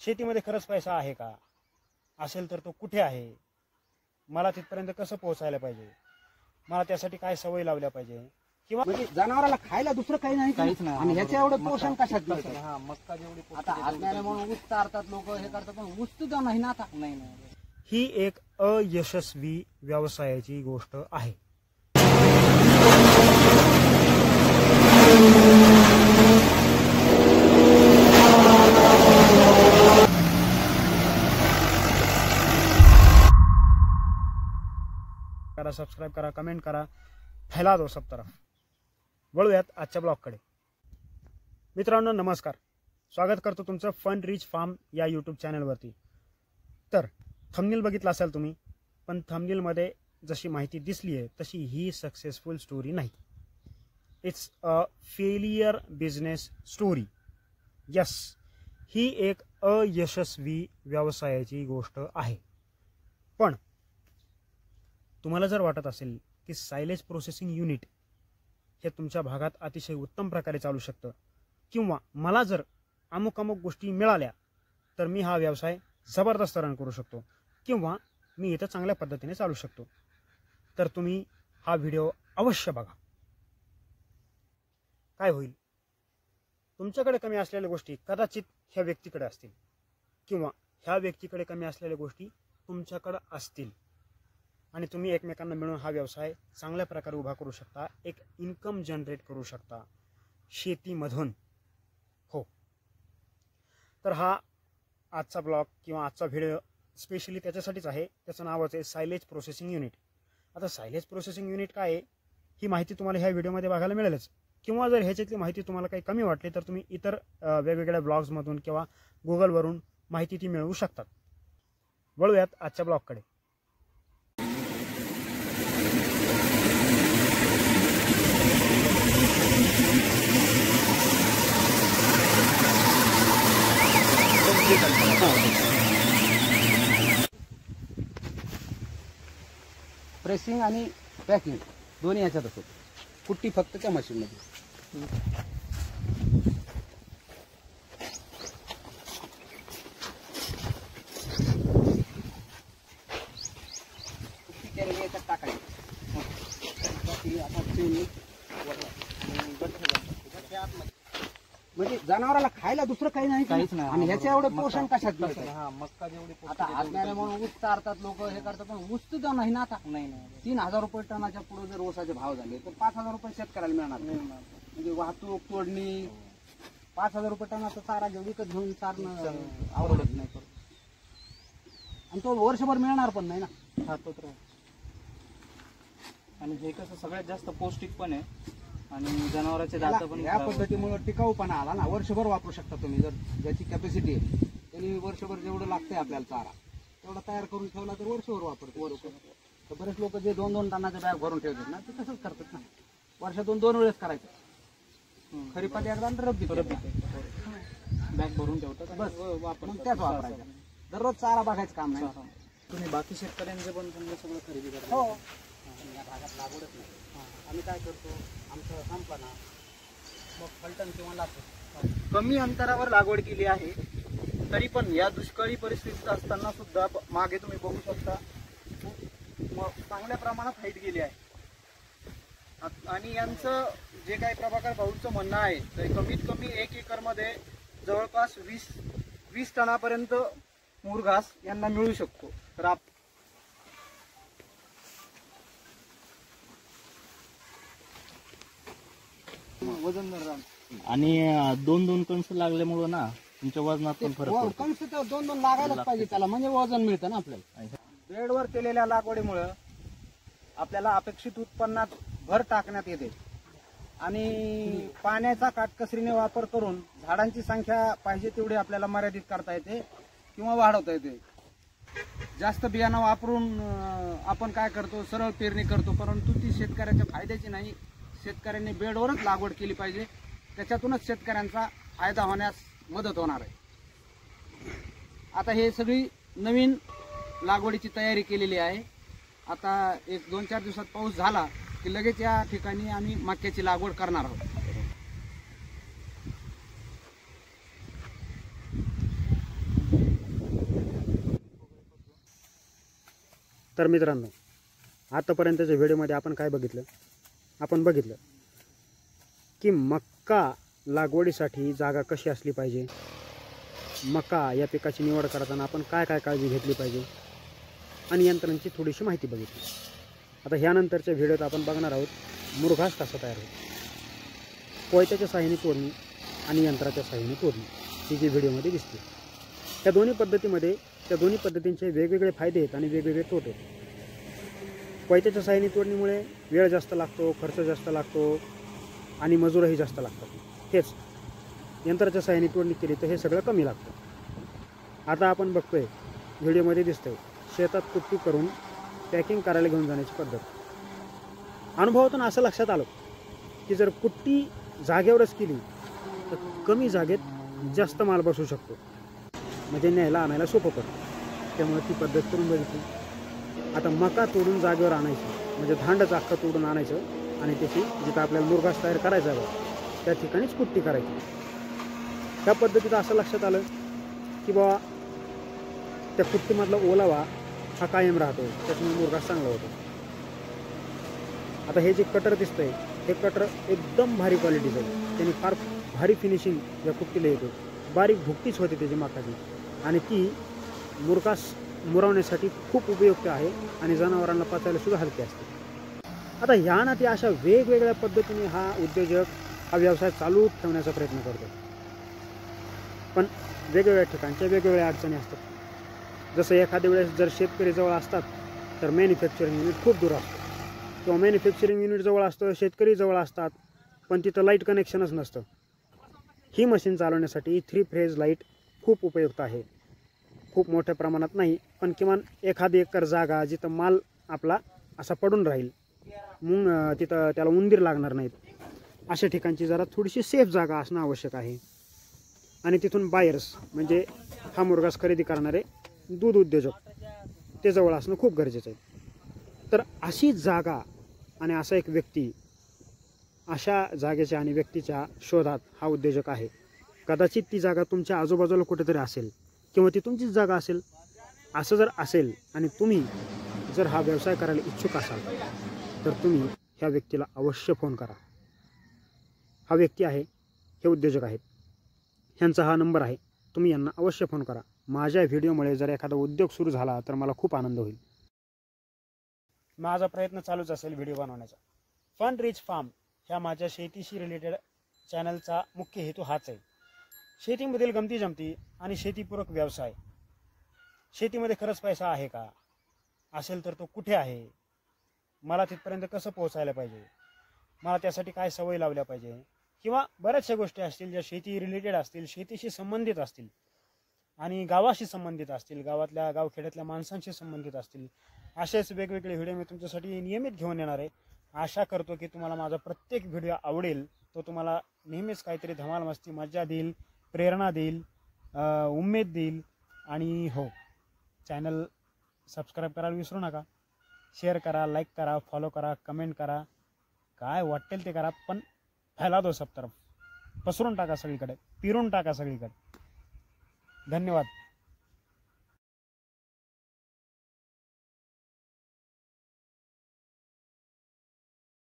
शेतीमध्ये खरंच पैसा आहे का, असेल तर तो कुठे आहे, मला तिथपर्यंत कसं पोहोचायला पाहिजे, मला त्यासाठी काय सवय लावल्या पाहिजे, किंवा म्हणजे जनावराला खायला दुसरं काही नाही काहीच नाही. आणि ह्याच्या एवढं पोषण कशात कसं मिळतं? नाही, हा मक्का जेवढी आता आज नाही म्हणून ऊस चारतात लोक, हे करतात, पण ऊस सुद्धा नाही ना आता. नाही ही एक अयशस्वी व्यवसायाची गोष्ट आहे. करा, सबस्क्राईब करा, कमेंट करा, फैला दो सब तरफ. वळूयात आजच्या ब्लॉगकडे. मित्रांनो नमस्कार, स्वागत करतो तुमचं फन रिच फार्म या यूट्यूब चॅनलवरती. तर थंबनेल बघितला असाल तुम्ही, पण थंबनेलमध्ये जशी माहिती दिसली आहे तशी ही सक्सेसफुल स्टोरी नाही. It's a failure business story. Yes, ही एक अयशस्वी व्यवसायाची गोष्ट आहे. पण तुम्हाला जर वाटत असेल की सायलेज प्रोसेसिंग युनिट हे तुमच्या भागात अतिशय उत्तम प्रकारे चालू शकतं, किंवा मला जर अमुक अमुक गोष्टी मिळाल्या तर मी हा व्यवसाय जबरदस्त रन करू शकतो, किंवा मी इथं चांगल्या पद्धतीने चालू शकतो, तर तुम्ही हा व्हिडिओ अवश्य बघा. काय होईल, तुमच्याकडे कमी असलेल्या गोष्टी कदाचित ह्या व्यक्तीकडे असतील, किंवा ह्या व्यक्तीकडे कमी असलेल्या गोष्टी तुमच्याकडे असतील, आणि तुम्ही एकमेकांना मिळून हा व्यवसाय चांगल्या प्रकारे उभा करू शकता, एक इन्कम जनरेट करू शकता शेतीमधून. हो, तर हा आजचा ब्लॉग किंवा आजचा व्हिडिओ स्पेशली त्याच्यासाठीच आहे. त्याचं नावच आहे सायलेज प्रोसेसिंग युनिट. आता सायलेज प्रोसेसिंग युनिट काय आहे ही माहिती तुम्हाला ह्या व्हिडिओमध्ये बघायला मिळेलच, किंवा जर ह्याच्यातली माहिती तुम्हाला काही कमी वाटली तर तुम्ही इतर वेगवेगळ्या ब्लॉग्समधून किंवा गुगलवरून माहिती ती मिळवू शकतात. वळूयात आजच्या ब्लॉगकडे. प्रेसिंग आणि पॅकिंग दोन्ही ह्याच्यात असतो. कुट्टी फक्त त्या मशीनमध्ये. कुट्टी केलेली याच्यात टाकायची. म्हणजे जनावराला खायला दुसरं काही नाही, काहीच नाही. आणि ह्याच्या एवढं पोषण कशात कसं मिळतं? नाही, हा मक्का जेवढी आता आज नाही म्हणून ऊस चारतात लोक, हे करतात, पण ऊस सुद्धा नाही ना आता. नाही 3,000 रुपये टनाच्या पुढे जर ऊसाचे भाव झाले तर 5,000 रुपये शेतकऱ्याला मिळणार नाही. म्हणजे वाहतूक, तोडणी, 5,000 रुपये टनाचा चारा विकत घेऊन चारणं आवडत नाही. आणि तो वर्षभर मिळणार पण नाही ना. हा तो तर आहे. आणि हे कसं सगळ्यात जास्त पौष्टिक पण आहे, आणि जनावरांचे दात पण या पद्धतीमुळे टिकाऊपणा आला ना. वर्षभर वापरू शकता तुम्ही. जर ज्याची कॅपॅसिटी आहे त्यांनी वर्षभर जेवढं लागतंय आपल्याला चारा तेवढा तयार करून ठेवला तर वर्षभर वापरतो. तर बरेच लोक जे 2-2 टनाचे बॅग भरून ठेवतात ना, ते तसंच करतात ना. वर्षातून 2 वेळेस करायचं. खरीपात एकदा आणि रब्बीत बॅग भरून ठेवतात, बस वापर मग त्याच वापरायचं. दररोज चारा बघायचं काम नाही. तुम्ही बाकी शेतकऱ्यांचे पण समजा सगळं खरेदी करता. हो, या भागात लागवडच नाही. आम्ही काय करतो, आमचं संपणा मग फलटण किंवा लातूर कमी अंतरावर लागवड केली आहे, तरी पण या दुष्काळी परिस्थितीत असताना सुद्धा मागे तुम्ही बघू शकता चांगल्या प्रमाणात हाईट गेली आहे. आणि यांचं जे काही प्रभाकर भाऊंचं म्हणणं आहे तर कमीत कमी 1 एकरमध्ये जवळपास 20 टनापर्यंत मुरघास यांना मिळू शकतो. तर वजनदार आणि 2-2 कणस लागल्यामुळं ना तुमच्या वजनात पण फरक पडतो. कणस तर 2-2 लागायलाच पाहिजे त्याला, म्हणजे वजन मिळतं ना आपल्याला. बेडवर केलेल्या लागवडीमुळे आपल्याला अपेक्षित उत्पन्नात भर टाकण्यात येते, आणि पाण्याचा काटकसरीने वापर करून झाडांची संख्या पाहिजे तेवढी आपल्याला मर्यादित करता येते किंवा वाढवता येते. जास्त बियाणं वापरून आपण काय करतो, सरळ पेरणी करतो, परंतु ती शेतकऱ्याच्या फायद्याची नाही. शेतकऱ्यांनी बेडवरच लागवड केली पाहिजे, त्याच्यातूनच शेतकऱ्यांचा फायदा होण्यास मदत होणार आहे. आता हे सगळी नवीन लागवडीची तयारी केलेली आहे. आता 1-2-4 दिवसात पाऊस झाला की लगेच या ठिकाणी आम्ही मक्याची लागवड करणार आहोत. तर मित्रांनो, आतापर्यंतच्या व्हिडिओमध्ये आपण काय बघितलं? आपण बघितलं की मका लागवडीसाठी जागा कशी असली पाहिजे, मका या पिकाची निवड करताना आपण काय काय काळजी घेतली पाहिजे आणि यंत्रांची थोडीशी माहिती बघितली. आता ह्यानंतरच्या व्हिडिओत आपण बघणार आहोत मुरघास कसा तयार होतो, कोयत्याच्या साहाय्याने तोडणी आणि यंत्राच्या साहाय्याने तोडणी, ही जी व्हिडिओमध्ये दिसते. त्या दोन्ही पद्धतींचे वेगवेगळे फायदे आहेत आणि वेगवेगळे तोटे आहेत. कोयत्याच्या साहाय्याने तोडणीमुळे वेळ जास्त लागतो, खर्च जास्त लागतो आणि मजूरही जास्त लागतात. हेच यंत्राच्या साहाय्याने तोडणी केली तर हे सगळं कमी लागतं. आता आपण बघतोय व्हिडिओमध्ये दिसतंय शेतात कुट्टी करून पॅकिंग करायला घेऊन जाण्याची पद्धत. अनुभवातून असं लक्षात आलं की जर कुट्टी जागेवरच केली तर कमी जागेत जास्त माल बसू शकतो, म्हणजे न्यायला आणायला सोपं पडतं. त्यामुळे ती पद्धत करून बघितली. आता मका तोडून जागेवर आणायची, म्हणजे धांडच अख्खं तोडून आणायचं आणि त्याची जिथं आपल्याला मुरघास तयार करायचा आहे त्या ठिकाणीच कुट्टी करायची. त्या पद्धतीत असं लक्षात आलं की बाबा त्या कुट्टीमधला ओलावा हा कायम राहतो, त्याच्यामुळे मुरघास चांगला होतो. आता हे जे कटर दिसतंय हे कटर एकदम भारी क्वालिटीचं आहे. त्यांनी फार भारी फिनिशिंग या कुट्टीला येते. बारीक भुकटीच होते त्याची मकाची आणि ती मुरघास मुरवण्यासाठी खूप उपयुक्त आहे आणि जनावरांना पचायला सुद्धा हलकी असते. आता ह्या ती अशा वेगवेगळ्या पद्धतीने हा उद्योजक हा व्यवसाय चालू ठेवण्याचा प्रयत्न करतो. पण वेगवेगळ्या ठिकाणच्या वेगवेगळ्या अडचणी असतात. जसं एखाद्या वेळेस जर शेतकरी जवळ असतात तर मॅन्युफॅक्चरिंग युनिट खूप दूर असतं, किंवा मॅन्युफॅक्चरिंग युनिट जवळ असतं, शेतकरी जवळ असतात पण तिथं लाईट कनेक्शनच नसतं. ही मशीन चालवण्यासाठी 3 फेज लाईट खूप उपयुक्त आहे. खूप मोठ्या प्रमाणात नाही, पण किमान 1 एकर जागा जिथं माल आपला असा पडून राहील, मग तिथं त्याला उंदीर लागणार नाहीत, अशा ठिकाणची जरा थोडीशी सेफ जागा असणं आवश्यक आहे. आणि तिथून बायर्स म्हणजे हा मुरघास खरेदी करणारे दूध उद्योजक ते जवळ असणं खूप गरजेचं आहे. तर अशी जागा आणि असा एक व्यक्ती, अशा जागेच्या आणि व्यक्तीच्या शोधात हा उद्योजक आहे. कदाचित ती जागा तुमच्या आजूबाजूला कुठेतरी असेल किंवा ती तुमचीच जागा असेल. असं जर असेल आणि तुम्ही जर हा व्यवसाय करायला इच्छुक असाल तर तुम्ही ह्या व्यक्तीला अवश्य फोन करा. हा व्यक्ती आहे, हे उद्योजक आहेत, ह्यांचा हा नंबर आहे. तुम्ही यांना अवश्य फोन करा. माझ्या व्हिडिओमुळे जर एखादा उद्योग सुरू झाला तर मला खूप आनंद होईल. माझा प्रयत्न चालूच असेल व्हिडिओ बनवण्याचा. फन रिच फार्म ह्या माझ्या शेतीशी रिलेटेड चॅनलचा मुख्य हेतू हाच आहे. शेतीमधील गमती जमती आणि शेतीपूरक व्यवसाय. शेतीमध्ये खरंच पैसा आहे का? असेल तर तो कुठे आहे? मला तिथपर्यंत कसं पोहोचायला पाहिजे? मला त्यासाठी काय सवय लावल्या पाहिजे? किंवा बऱ्याचशा गोष्टी असतील ज्या शेती रिलेटेड असतील, शेतीशी संबंधित असतील आणि गावाशी संबंधित असतील, गावातल्या गावखेड्यातल्या माणसांशी संबंधित असतील. असेच वेगवेगळे व्हिडिओ मी तुमच्यासाठी नियमित घेऊन येणार आहे. आशा करतो की तुम्हाला माझा प्रत्येक व्हिडिओ आवडेल. तो तुम्हाला नेहमीच काहीतरी धमाल मस्ती मज्जा देईल, प्रेरणा देईल, उमेद देईल. आणि हो, चॅनल सबस्क्राईब करायला विसरू नका. शेअर करा, लाईक करा, फॉलो करा, कमेंट करा, काय वाटेल ते करा, पण फैला दो सब तरफ. पसरून टाका सगळीकडे, पिरून टाका सगळीकडे. धन्यवाद.